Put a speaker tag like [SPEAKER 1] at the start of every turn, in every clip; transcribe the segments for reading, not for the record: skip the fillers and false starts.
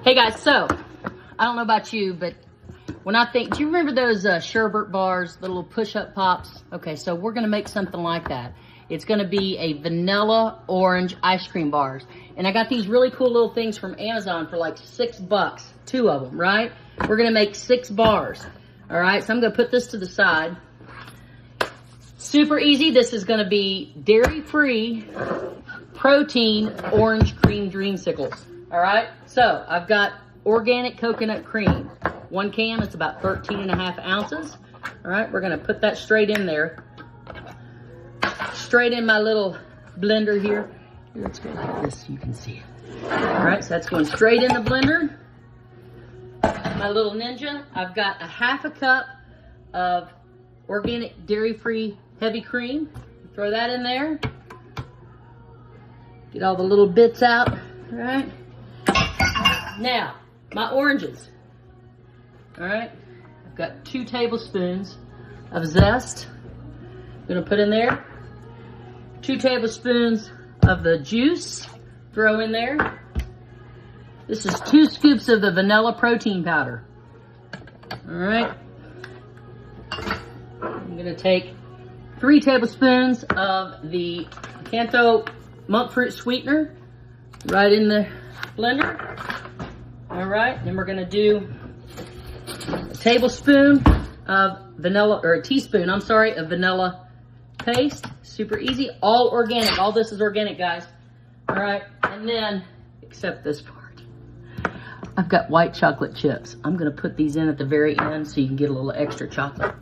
[SPEAKER 1] Hey guys, so I don't know about you, but when I think, do you remember those sherbet bars, the little push-up pops? Okay, so we're gonna make something like that. It's gonna be a vanilla orange ice cream bars. And I got these really cool little things from Amazon for like $6, 2 of them, right? We're gonna make 6 bars. All right, so I'm gonna put this to the side. Super easy. This is gonna be dairy-free, protein, orange cream dreamsicles. All right, so I've got organic coconut cream. 1 can, it's about 13.5 ounces. All right, we're gonna put that straight in there. Straight in my little blender here. Let's go like this so you can see it. All right, so that's going straight in the blender. My little ninja, I've got a 1/2 cup of organic dairy-free heavy cream. Throw that in there. Get all the little bits out, all right? Now, my oranges. All right, I've got 2 tablespoons of zest. I'm gonna put in there. 2 tablespoons of the juice, throw in there. This is 2 scoops of the vanilla protein powder. All right. I'm gonna take 3 tablespoons of the Canto monk fruit sweetener right in the blender. All right, then we're gonna do a tablespoon of vanilla, or a teaspoon, I'm sorry, of vanilla paste. Super easy, all organic. All this is organic, guys. All right, and then, except this part, I've got white chocolate chips. I'm gonna put these in at the very end so you can get a little extra chocolate.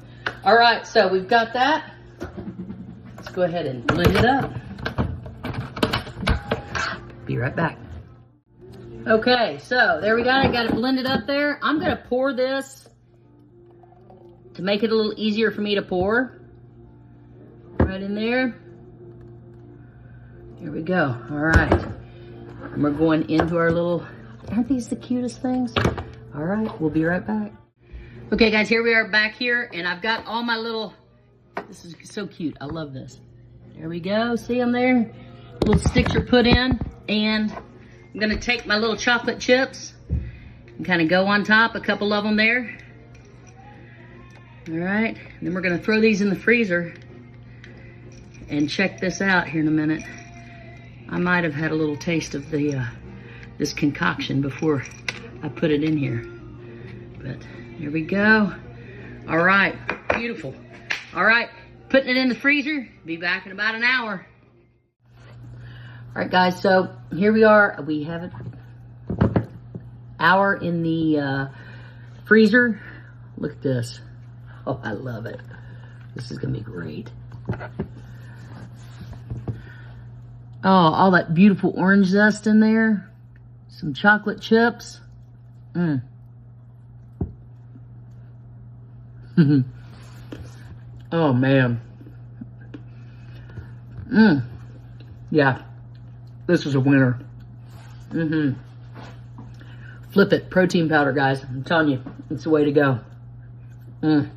[SPEAKER 1] All right, so we've got that. Let's go ahead and blend it up. Be right back. Okay, so there we got it. Got it blended up there. I'm gonna pour this to make it a little easier for me to pour. Right in there. Here we go. All right. And we're going into our little, aren't these the cutest things? All right, we'll be right back. Okay guys, here we are back here, and I've got all my little, this is so cute. I love this. There we go. See them there? Little sticks are put in, and I'm gonna take my little chocolate chips and kind of go on top, a couple of them there. All right, and then we're gonna throw these in the freezer and check this out here in a minute. I might have had a little taste of the this concoction before I put it in here, but here we go. All right, beautiful. All right, putting it in the freezer. Be back in about an hour. All right, guys, so here we are. We have it hour in the freezer. Look at this. Oh, I love it. This is gonna be great. Oh, all that beautiful orange zest in there. Some chocolate chips. Mm. Oh, man. Mm. Yeah. This is a winner. Mm-hmm. Flip it. Protein powder, guys. I'm telling you, it's the way to go. Mm.